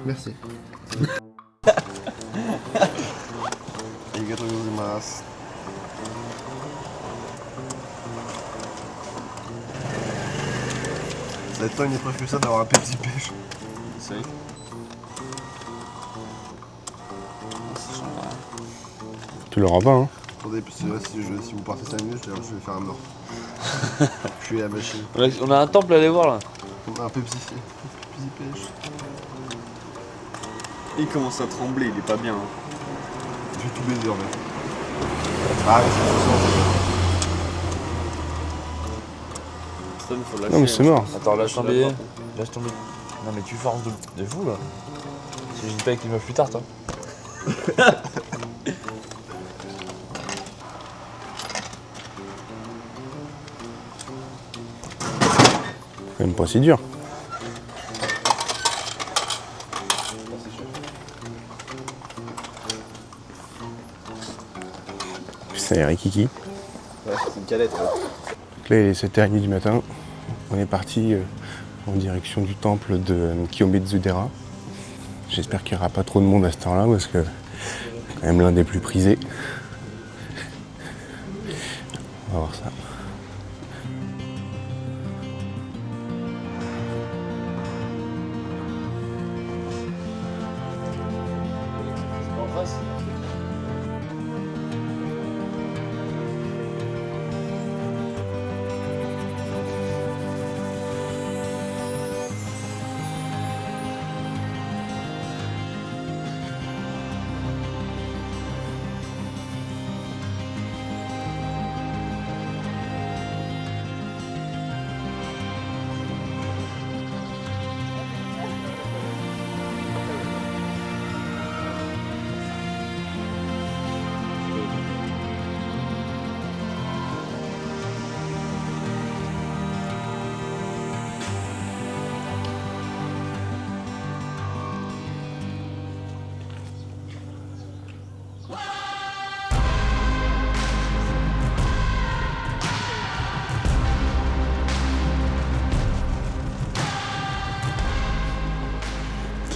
Merci. Arigatou gozaimasu. Ça va être tant une épreuve que ça d'avoir un Pepsi pêche. Essaye. Tu l'auras pas, hein. Attendez, parce que là, si vous partez 5 minutes, je vais faire un mort. Je suis à la machine. On a un temple à aller voir là. Un Pepsi pêche. Il commence à trembler, il est pas bien. Hein. Je vais tout baiser en fait. Ah, mais Stone, faut lâcher. Non, mais c'est mort. Attends, lâche tomber. Lâche tomber. Non mais tu forces de fou là. Si je dis pas avec les meufs plus tard toi. C'est quand même pas si dur. C'est Rikiki. Ouais, c'est une calette. Ouais. Donc là, il est 7h30 du matin. On est parti en direction du temple de Kiyomizu-dera. J'espère qu'il n'y aura pas trop de monde à cette heure-là parce que c'est quand même l'un des plus prisés. On va voir ça. En face.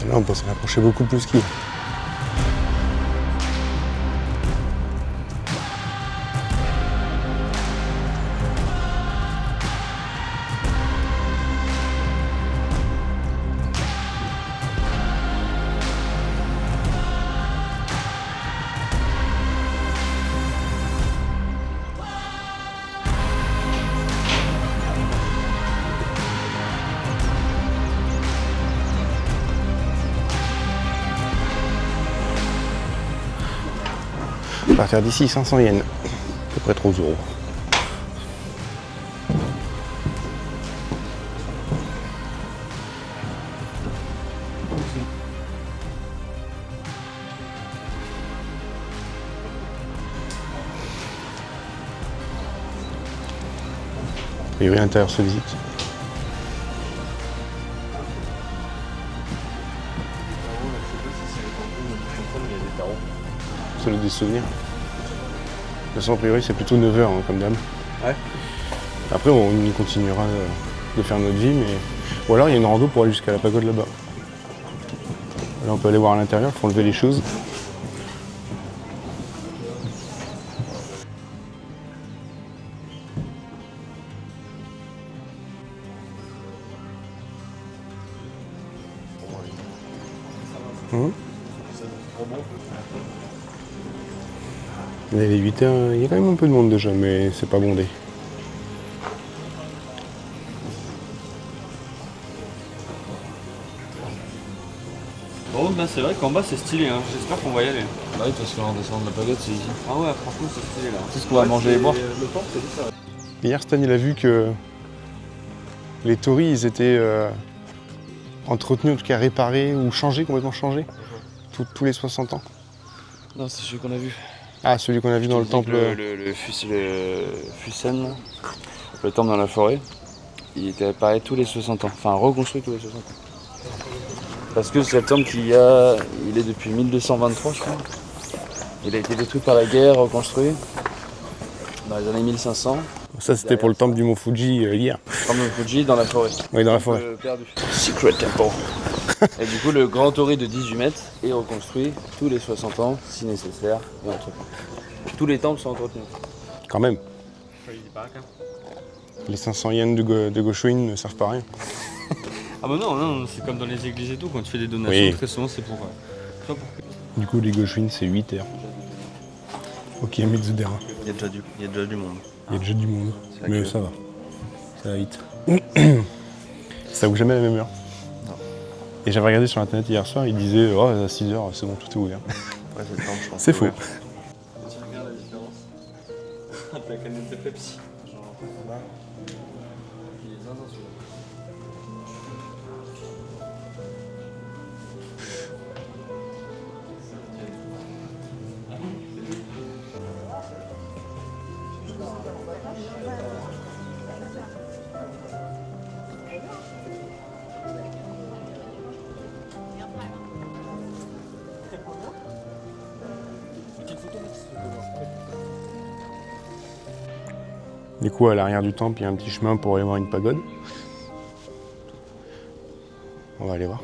Là, on peut s'en approcher beaucoup plus qu'il. À partir d'ici, 500 yens, à peu près 3 euros. A priori, l'intérieur se visite. C'est le des souvenirs. De toute façon, a priori, c'est plutôt 9h hein, comme d'hab. Ouais. Après, on y continuera de faire notre vie, mais. Ou alors, il y a une rando pour aller jusqu'à la pagode là-bas. Là, on peut aller voir à l'intérieur, il faut enlever les choses. Il est 8h, il y a quand même un peu de monde déjà, mais c'est pas bondé. Bon, ben c'est vrai qu'en bas c'est stylé, hein. J'espère qu'on va y aller. Bah oui parce qu'en descendant de la pagode c'est ici. Ah ouais, franchement c'est stylé là. C'est ce qu'on va manger et boire. Le temps c'est juste ça. Hier, Stan, il a vu que les torii, ils étaient entretenus, en tout cas réparés ou changés, complètement changés, tous les 60 ans. Non c'est celui qu'on a vu. Ah, celui qu'on a vu dans le temple. Le Fusen, le temple dans la forêt, il était réparé tous les 60 ans, enfin reconstruit tous les 60 ans. Parce que c'est le temple il est depuis 1223 je crois. Il a été détruit par la guerre, reconstruit dans les années 1500. Ça, c'était pour le temple du mont Fuji hier. Le temple de Fuji dans la forêt. Oui, dans la forêt. Perdu. Secret Temple. Et du coup, le grand tori de 18 mètres est reconstruit tous les 60 ans, si nécessaire, et entretenu. Tous les temples sont entretenus. Quand même. Les 500 yens de Goshuin ne servent pas à rien. Ah bah non, c'est comme dans les églises et tout, quand tu fais des donations, Oui. très souvent c'est pour... Du coup, les Goshuin, c'est 8 heures. Ok, Mitsudera. Il y a déjà du monde. Il y a déjà du monde. C'est Mais la queue. ça va. Ça va vite. Ça ouvre jamais à la même heure. Non. Et j'avais regardé sur internet hier soir, il disait oh, à 6 heures, c'est bon, tout est ouvert. Ouais, c'est le temps, je pense. C'est faux. Ouais. Tu regardes la différence entre la canette de Pepsi. Du coup, à l'arrière du temple, il y a un petit chemin pour aller voir une pagode. On va aller voir.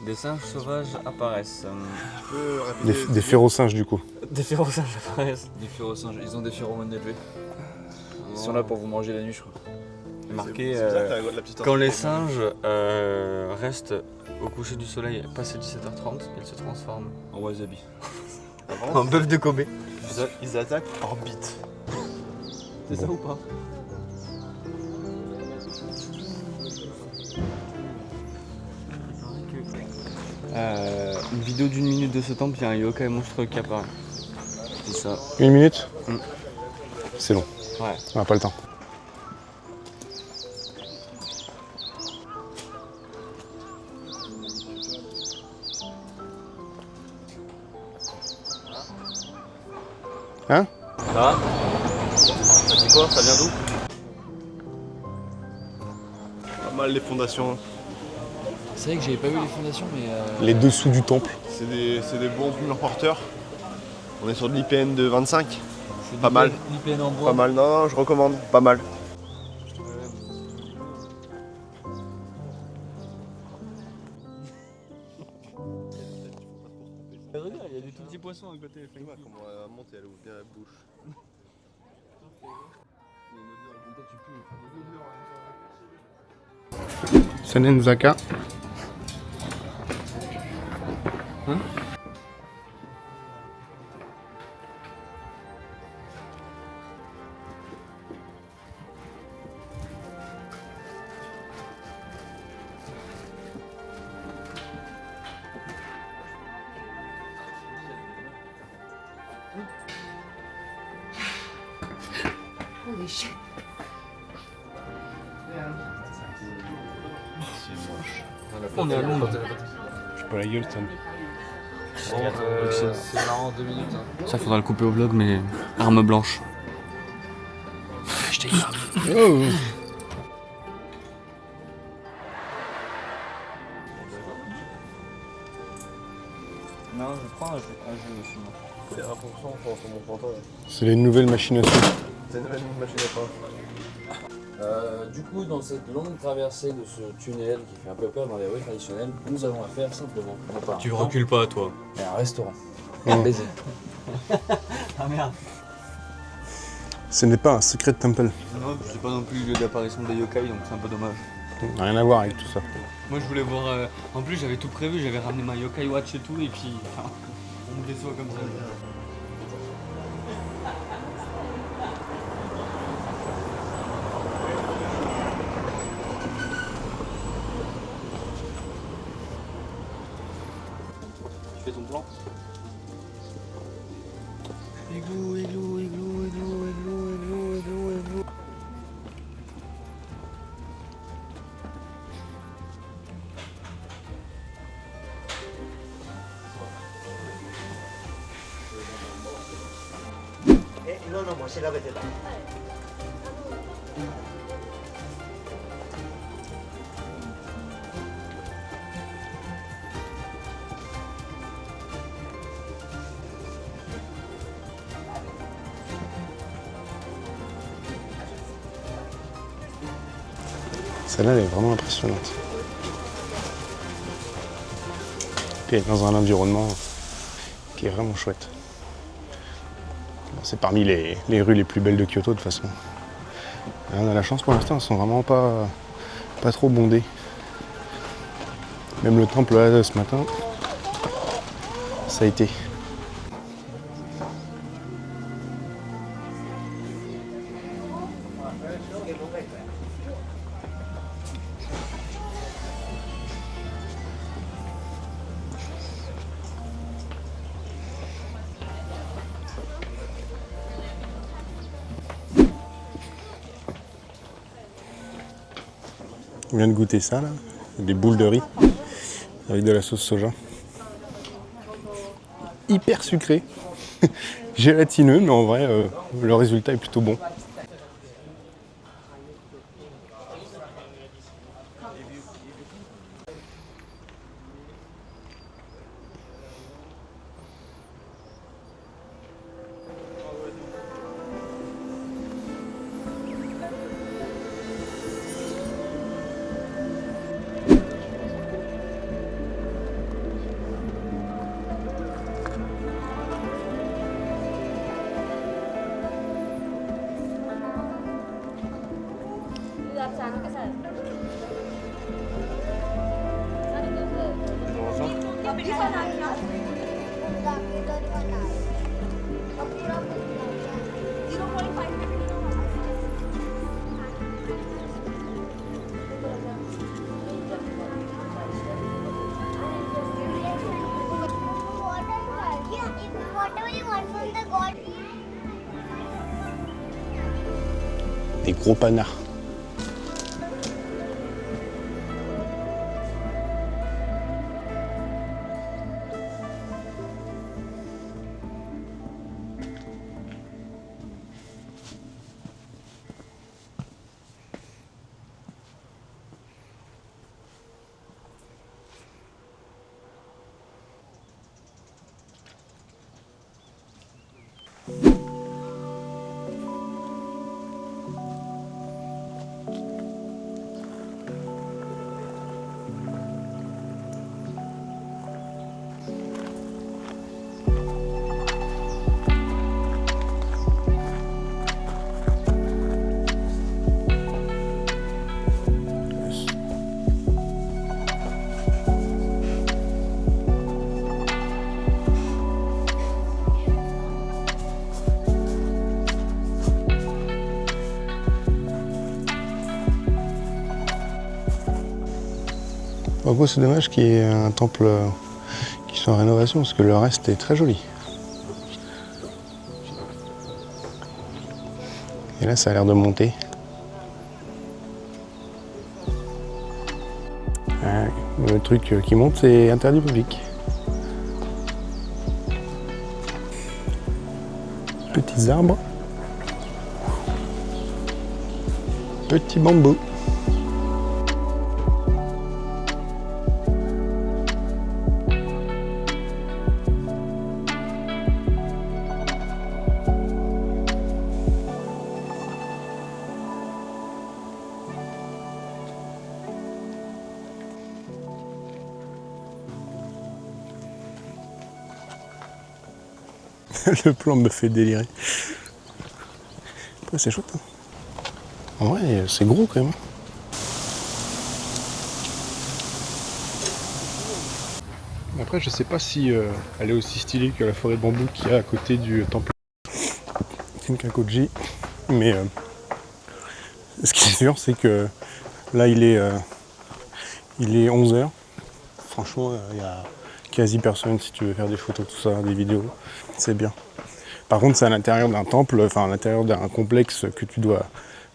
Des singes sauvages apparaissent. Tu peux répéter Des férocinges, du coup. Des férocinges apparaissent. Des férocinges, ils ont des phéromones élevés. Ils sont là pour vous manger la nuit, je crois. Marqué C'est pour ça que t'as la petite quand les orthographe. singes restent au coucher du soleil passé 17h30, ils se transforment En wasabi. en bœuf de Kobe. Ils attaquent orbite. C'est ça ou pas? Une vidéo d'1 minute de ce temple, il y a un yokai monstrueux qui apparaît. C'est ça. 1 minute Mm. C'est long. Ouais. On n'a pas le temps. Hein? Là, ça dit quoi? Ça vient d'où? Pas mal les fondations. C'est vrai que j'avais pas vu les fondations, mais. Les dessous du temple. C'est des bons murs porteurs. On est sur de l'IPN de 25. Pas mal. L'IPN en bois. Pas mal, non, je recommande. Pas mal. Regarde, il y a des tout petits poissons à côté. Comment elle monte et elle ouvre bien la bouche. Sanenzaka. Holy shit. On est à Londres. Je peux la gueule, Stan. C'est marrant, 2 minutes. Hein. Ça faudra le couper au vlog, mais arme blanche. Oh. Non, je prends un jeu aussi. C'est 1% sur mon fantôme. C'est les nouvelles machines à sous. C'est une machine à pain. Du coup, dans cette longue traversée de ce tunnel qui fait un peu peur dans les rues traditionnelles, nous avons affaire simplement, non pas à Tu un recules pas, toi. temple, mais à un restaurant. Mm. Baiser. Ah merde. Ce n'est pas un secret temple. Non, c'est pas non plus le lieu d'apparition des yokai, donc c'est un peu dommage. Rien à voir avec tout ça. Moi je voulais voir. En plus j'avais tout prévu, j'avais ramené ma yokai watch et tout, et puis enfin, on me déçoit comme ça. Tu fais ton plan? Igloo, igloo, igloo, igloo, igloo, igloo, igloo, igloo. Celle-là, elle est vraiment impressionnante. Puis elle est dans un environnement qui est vraiment chouette. Bon, c'est parmi les rues les plus belles de Kyoto de toute façon. Et on a la chance pour l'instant, elles sont vraiment pas trop bondées. Même le temple là ce matin, ça a été. On vient de goûter ça là, des boules de riz avec de la sauce soja. Hyper sucré, gélatineux, mais en vrai le résultat est plutôt bon. Des gros panards. En gros, c'est dommage qu'il y ait un temple qui soit en rénovation parce que le reste est très joli. Et là, ça a l'air de monter. Le truc qui monte, c'est interdit public. Petits arbres. Petits bambous. Le plan me fait délirer. Après, c'est chouette. Hein. En vrai, c'est gros quand même. Après, je sais pas si elle est aussi stylée que la forêt de bambou qu'il y a à côté du temple Kinkakuji. Mais ce qui est sûr, c'est que là, il est 11h. Franchement, il y a quasi personne si tu veux faire des photos, tout ça, des vidéos. C'est bien. Par contre, c'est à l'intérieur d'un temple, enfin à l'intérieur d'un complexe que tu dois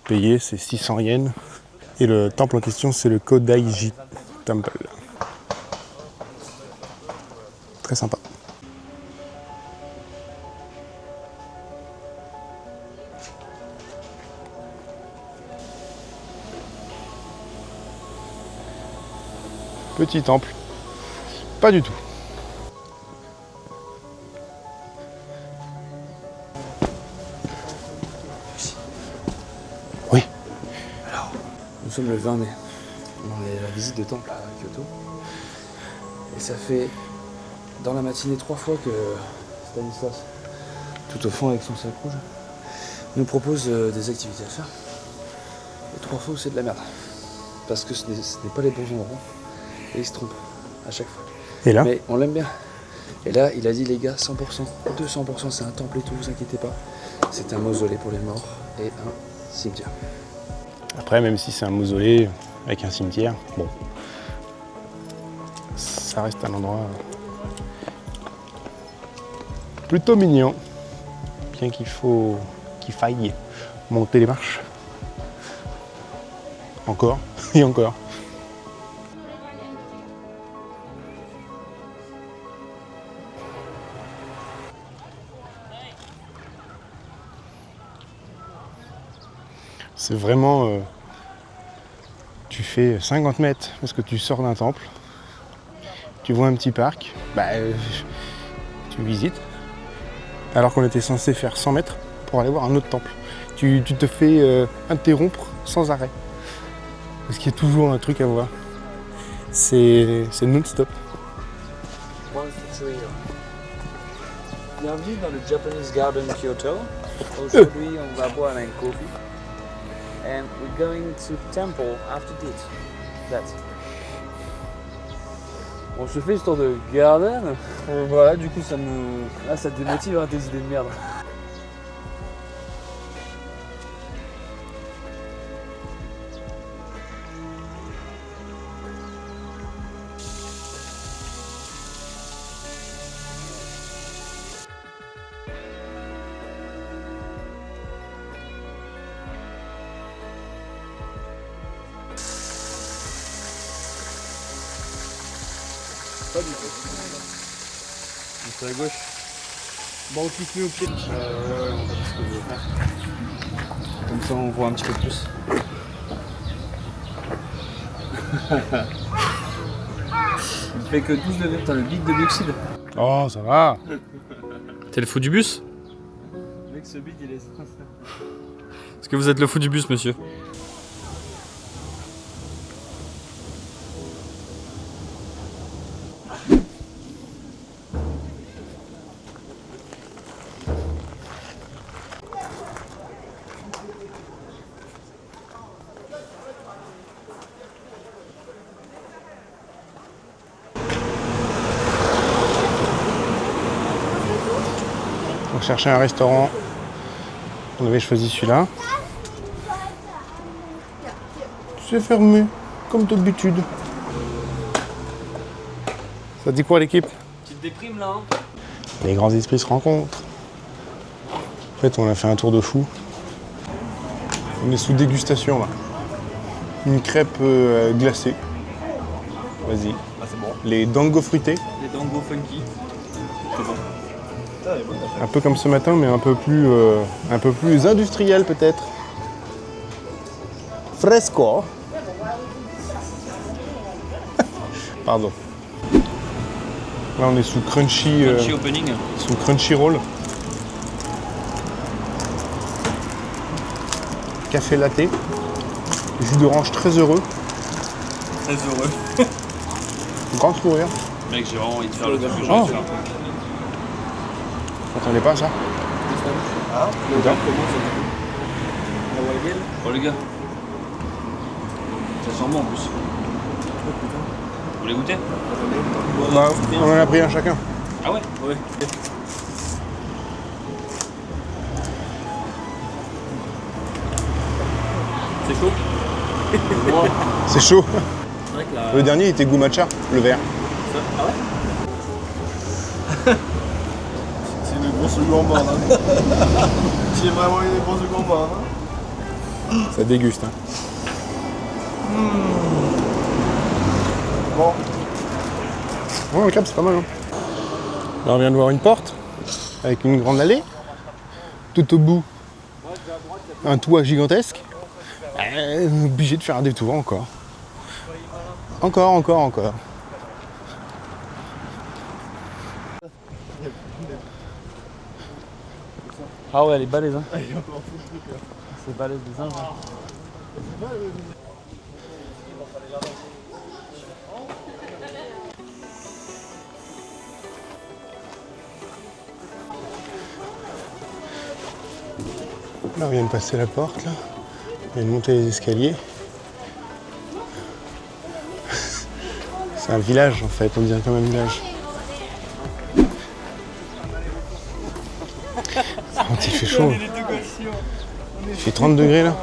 payer, c'est 600 yens. Et le temple en question, c'est le Kodaiji Temple. Très sympa. Petit temple. Pas du tout. Oui. Alors, nous sommes le 20 mai. On est à la visite de temple à Kyoto. Et ça fait dans la matinée 3 fois que Stanislas, tout au fond avec son sac rouge, nous propose des activités à faire. Et 3 fois où c'est de la merde. Parce que ce n'est pas les bons endroits. Et il se trompe à chaque fois. Et là, Mais on l'aime bien. Et là, il a dit les gars, 100%, 200%, c'est un temple et tout, vous inquiétez pas. C'est un mausolée pour les morts et un cimetière. après, même si c'est un mausolée avec un cimetière, bon, ça reste un endroit plutôt mignon. Bien qu'il faille monter les marches. Encore et encore. C'est vraiment... tu fais 50 mètres parce que tu sors d'un temple, tu vois un petit parc, tu visites, alors qu'on était censé faire 100 mètres pour aller voir un autre temple. Tu te fais interrompre sans arrêt, parce qu'il y a toujours un truc à voir. C'est non-stop. Bienvenue dans le Japanese Garden Kyoto. Aujourd'hui, on va boire un coffee. And we're going to temple after this. That's. On se fait histoire de garden. Voilà, du coup, ça te démotive à tes idées de merde. Pas du tout. C'est à gauche. Bon, on clique mieux au pied. Ouais, on va voir ce que je vais faire. Comme ça, on voit un petit peu plus. Il fait que 12 degrés, putain, le guide de Bioxide. Oh, ça va. T'es le fou du bus? Mec, ce bide, il est... Est-ce que vous êtes le fou du bus, monsieur? On cherchait un restaurant. On avait choisi celui-là. C'est fermé, comme d'habitude. Ça dit quoi l'équipe? Petite déprime là, hein? Les grands esprits se rencontrent. En fait, on a fait un tour de fou. On est sous dégustation là. Une crêpe glacée. Vas-y. Ah, c'est bon. Les dango fruités. Les dango funky. C'est bon. Un peu comme ce matin, mais un peu plus industriel peut-être. Fresco. Pardon. Là, on est sous crunchy, Crunchy opening. sous crunchy roll. Café latte. Jus d'orange très heureux. Très heureux. Grand sourire. Mec, j'ai vraiment envie de faire le truc que j'ai Oh. envie de faire. T'entendais pas ça? Ah, Putain. Oh les gars. Ça sent bon en plus. Vous voulez goûter? Bah, on en a pris un chacun. Ah ouais? Ouais. C'est chaud? C'est chaud. C'est vrai que la... Le dernier il était goût matcha, le vert. Ah ouais? c'est une grosse gourmande. Hein. C'est vraiment une grosse gourmande. Hein. Ça déguste. Hein. Bon, Ouais, le cap c'est pas mal. Hein. Là on vient de voir une porte avec une grande allée. Tout au bout, un toit gigantesque. Obligé de faire un détour encore. Encore. Ah ouais, elle est balèze hein. C'est balèze des singes. Hein. Là, on vient de passer la porte, là. On vient de monter les escaliers. C'est un village, en fait. On dirait comme un village. Oh, il fait chaud. Il fait 30 degrés, là.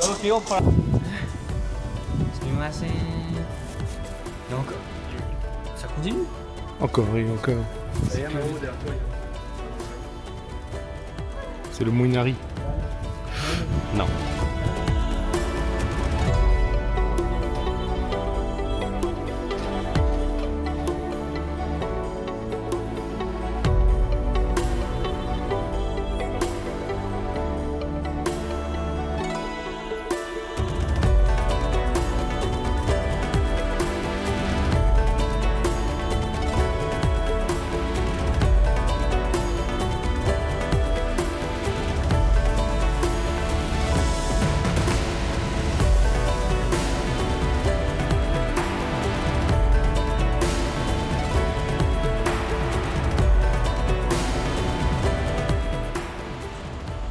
Ok, on prend. Sumimasen. Et encore. Ça continue? Encore, oui, encore. C'est le Moinari. Non.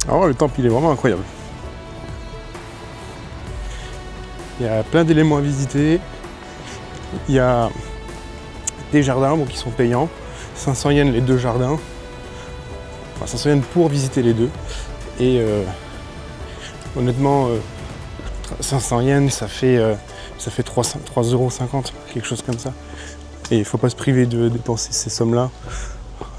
Alors le temple il est vraiment incroyable. Il y a plein d'éléments à visiter. Il y a des jardins qui sont payants. 500 yens les deux jardins. Enfin 500 yens pour visiter les deux. Et honnêtement 500 yens ça fait 3,50 €, quelque chose comme ça. Et il ne faut pas se priver de dépenser ces sommes-là.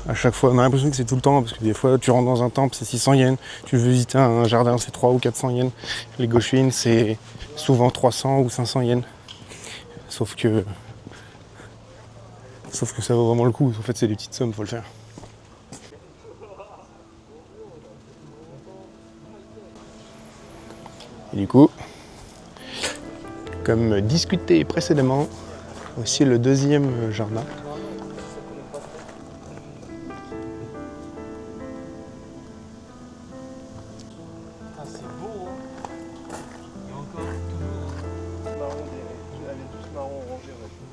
À chaque fois, on a l'impression que c'est tout le temps, parce que des fois, tu rentres dans un temple, c'est 600 yens. Tu veux visiter un jardin, c'est 300 ou 400 yens. Les Goshuin, c'est souvent 300 ou 500 yens. Sauf que ça vaut vraiment le coup. En fait, c'est des petites sommes, faut le faire. Et du coup, comme discuté précédemment, voici le deuxième jardin.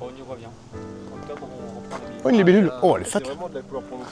On y revient. En octobre, on reprend les. Oh, une libellule. Oh, elle est fat. C'est vraiment de la couleur prononcée.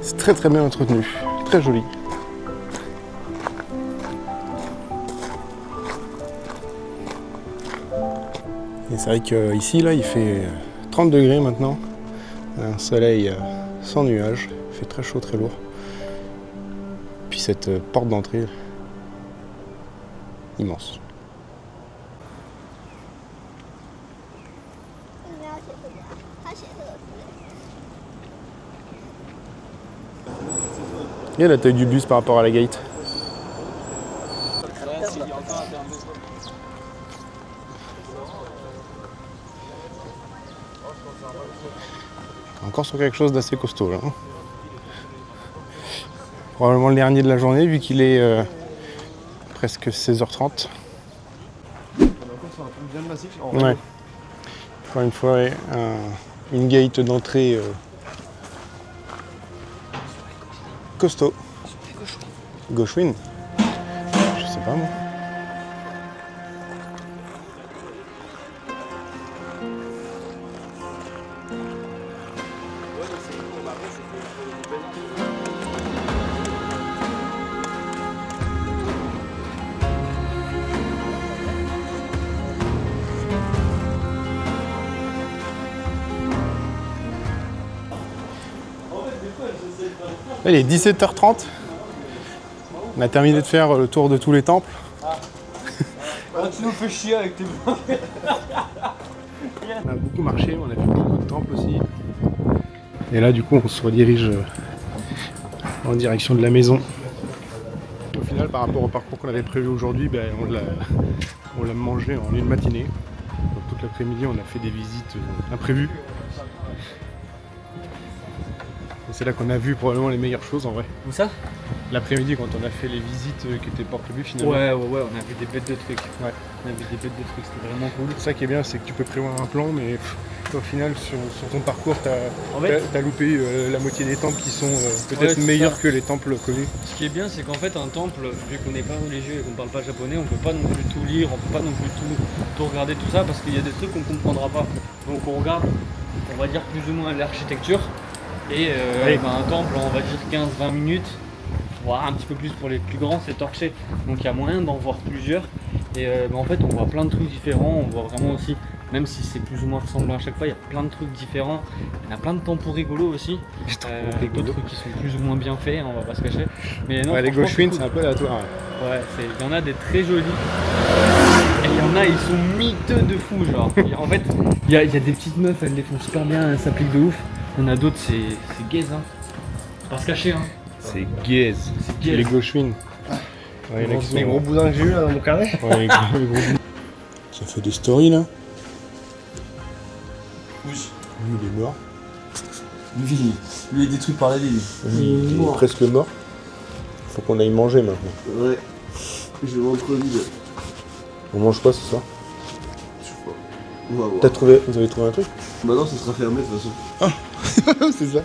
C'est très très bien entretenu, très joli. Et c'est vrai qu'ici là il fait 30 degrés maintenant, un soleil sans nuages, il fait très chaud, très lourd. Puis cette porte d'entrée immense. Il y a la taille du bus par rapport à la gate. Encore sur quelque chose d'assez costaud là. Probablement le dernier de la journée vu qu'il est presque 16h30. Ouais. Encore une fois, ouais, une gate d'entrée costaud. Goshuin. Je sais pas moi. Là, il est 17h30. On a terminé de faire le tour de tous les temples. Tu nous fais chier avec tes blancs. On a beaucoup marché, on a vu beaucoup de temples aussi. Et là, du coup, on se redirige en direction de la maison. Au final, par rapport au parcours qu'on avait prévu aujourd'hui, on l'a mangé en une matinée. Donc, toute l'après-midi, on a fait des visites imprévues. Et c'est là qu'on a vu probablement les meilleures choses en vrai. Où ça? L'après-midi, quand on a fait les visites qui n'étaient pas prévues finalement. Ouais, on a vu des bêtes de trucs. Ouais. On a vu des bêtes de trucs, c'était vraiment cool. Ça qui est bien, c'est que tu peux prévoir un plan, mais au final, sur ton parcours, En fait, t'as loupé la moitié des temples qui sont peut-être meilleurs que les temples connus. ce qui est bien, c'est qu'en fait, un temple, vu qu'on n'est pas religieux et qu'on parle pas japonais, on peut pas non plus tout lire, on peut pas non plus tout regarder, tout ça, parce qu'il y a des trucs qu'on comprendra pas. Donc on regarde, on va dire plus ou moins l'architecture, et un temple, on va dire 15-20 minutes, voire un petit peu plus pour les plus grands, c'est torché. Donc il y a moyen d'en voir plusieurs, et en fait, on voit plein de trucs différents, on voit vraiment aussi, même si c'est plus ou moins ressemblant à chaque fois, il y a plein de trucs différents. Il y en a plein de tempos rigolos aussi. D'autres trucs qui sont plus ou moins bien faits, on va pas se cacher. Mais non, Les Gauchwins, c'est un peu aléatoire. Ouais, il y en a des très jolis. Et il y en a, ils sont miteux de fou, genre. En fait, il y a des petites meufs, elles les font super bien, elles s'appliquent de ouf. Il y en a d'autres, c'est gaze, hein. Faut pas se cacher, hein. C'est gaze. C'est gaze. Les Gauchwins. Ouais, Les gros boudins que j'ai eu là dans mon carnet. Ouais, les gros Ça fait des stories là. Oui. Lui, il est mort. Lui, il est détruit par la vie. Il est presque mort. Faut qu'on aille manger maintenant. Ouais. Je vais rentrer vide. On mange quoi ce soir? Je sais pas. On va voir. Vous avez trouvé un truc? Bah non, ça sera fermé de toute façon. C'est ça.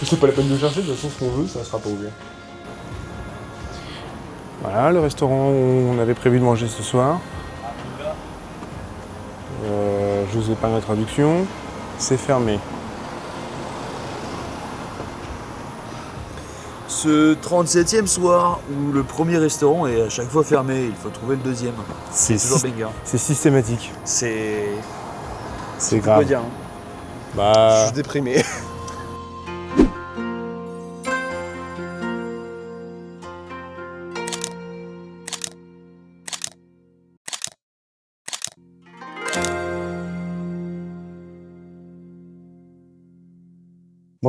C'est pas la peine de chercher, de toute façon ce qu'on veut, ça sera pas ouvert. Voilà, le restaurant où on avait prévu de manger ce soir. Je vous ai pas la traduction. C'est fermé. Ce 37e soir où le premier restaurant est à chaque fois fermé, il faut trouver le deuxième. C'est Toujours banger. C'est systématique. C'est grave. quoi dire, hein. Bah, Je suis déprimé.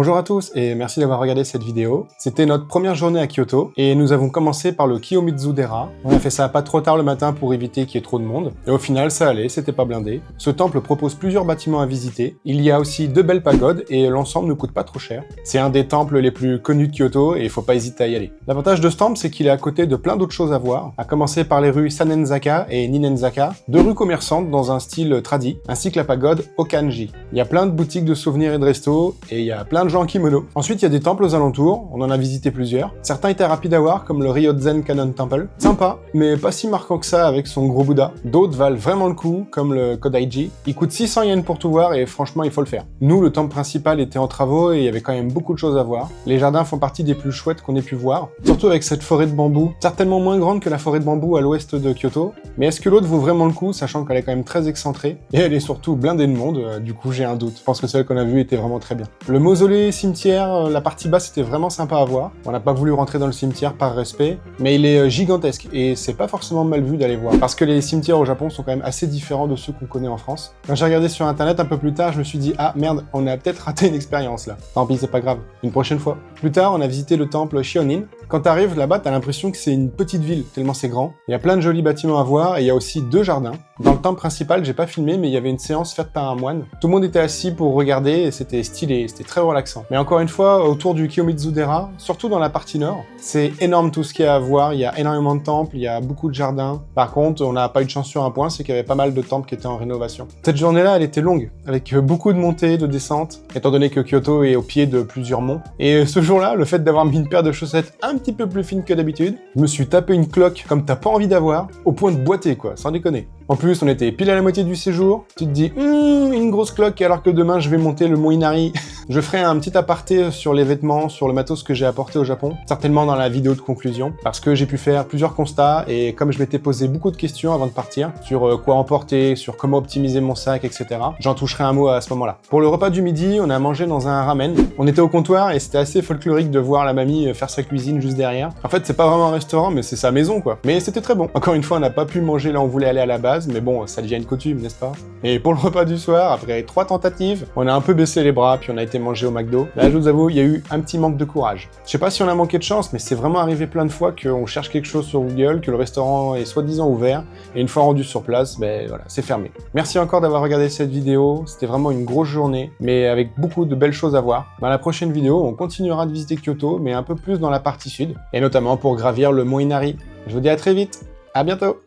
bonjour à tous et merci d'avoir regardé cette vidéo. C'était notre première journée à Kyoto et nous avons commencé par le Kiyomizu-dera. On a fait ça pas trop tard le matin pour éviter qu'il y ait trop de monde. Et au final, ça allait, c'était pas blindé. Ce temple propose plusieurs bâtiments à visiter. Il y a aussi 2 belles pagodes et l'ensemble ne coûte pas trop cher. C'est un des temples les plus connus de Kyoto et il faut pas hésiter à y aller. L'avantage de ce temple, c'est qu'il est à côté de plein d'autres choses à voir, à commencer par les rues Sanenzaka et Ninenzaka, 2 rues commerçantes dans un style tradi, ainsi que la pagode Okanji. Il y a plein de boutiques de souvenirs et de restos, et il y a plein de gens en kimono. Ensuite, il y a des temples aux alentours, on en a visité plusieurs. Certains étaient rapides à voir, comme le Ryozen Kannon Temple. Sympa, mais pas si marquant que ça avec son gros Bouddha. D'autres valent vraiment le coup, comme le Kodaiji. Il coûte 600 yens pour tout voir, et franchement, il faut le faire. Nous, le temple principal était en travaux, et il y avait quand même beaucoup de choses à voir. Les jardins font partie des plus chouettes qu'on ait pu voir, surtout avec cette forêt de bambou, certainement moins grande que la forêt de bambou à l'ouest de Kyoto. Mais est-ce que l'autre vaut vraiment le coup, sachant qu'elle est quand même très excentrée, et elle est surtout blindée de monde, du coup j'ai un doute. Je pense que celle qu'on a vue était vraiment très bien. Le mausolée, cimetière, la partie basse était vraiment sympa à voir. On n'a pas voulu rentrer dans le cimetière par respect, mais il est gigantesque, et c'est pas forcément mal vu d'aller voir, parce que les cimetières au Japon sont quand même assez différents de ceux qu'on connaît en France. Quand j'ai regardé sur internet un peu plus tard, je me suis dit, ah merde, on a peut-être raté une expérience là. Tant pis, c'est pas grave, une prochaine fois. Plus tard, on a visité le temple Shionin. Quand t'arrives là-bas, t'as l'impression que c'est une petite ville, tellement c'est grand. Il y a plein de jolis bâtiments à voir, et il y a aussi 2 jardins. Dans le temple principal, j'ai pas filmé, mais il y avait une séance faite par un moine. Tout le monde était assis pour regarder, et c'était stylé, c'était très relaxant. Mais encore une fois, autour du Kiyomizu-dera, surtout dans la partie nord, c'est énorme tout ce qu'il y a à voir, il y a énormément de temples, il y a beaucoup de jardins. Par contre, on n'a pas eu de chance sur un point, c'est qu'il y avait pas mal de temples qui étaient en rénovation. Cette journée-là, elle était longue, avec beaucoup de montées, de descentes, étant donné que Kyoto est au pied de plusieurs monts. Et ce jour-là, le fait d'avoir mis une paire de chaussettes un petit peu plus fines que d'habitude, je me suis tapé une cloque comme t'as pas envie d'avoir, au point de boiter quoi, sans déconner. En plus, on était pile à la moitié du séjour, tu te dis, une grosse cloque alors que demain je vais monter le mont Inari. Je ferai un petit aparté sur les vêtements, sur le matos que j'ai apporté au Japon, certainement dans la vidéo de conclusion, parce que j'ai pu faire plusieurs constats, et comme je m'étais posé beaucoup de questions avant de partir, sur quoi emporter, sur comment optimiser mon sac, etc., j'en toucherai un mot à ce moment-là. Pour le repas du midi, on a mangé dans un ramen. On était au comptoir, et c'était assez folklorique de voir la mamie faire sa cuisine juste derrière. En fait, c'est pas vraiment un restaurant, mais c'est sa maison, quoi. Mais c'était très bon. Encore une fois, on n'a pas pu manger là où on voulait aller à la base, base, mais bon, ça devient une coutume, n'est-ce pas? Et pour le repas du soir, après 3 tentatives, on a un peu baissé les bras, puis on a été manger au McDo. Là, je vous avoue, il y a eu un petit manque de courage. Je sais pas si on a manqué de chance, mais c'est vraiment arrivé plein de fois qu'on cherche quelque chose sur Google, que le restaurant est soi-disant ouvert, et une fois rendu sur place, ben voilà, c'est fermé. Merci encore d'avoir regardé cette vidéo, c'était vraiment une grosse journée, mais avec beaucoup de belles choses à voir. Dans la prochaine vidéo, on continuera de visiter Kyoto, mais un peu plus dans la partie sud, et notamment pour gravir le mont Inari. Je vous dis à très vite, à bientôt!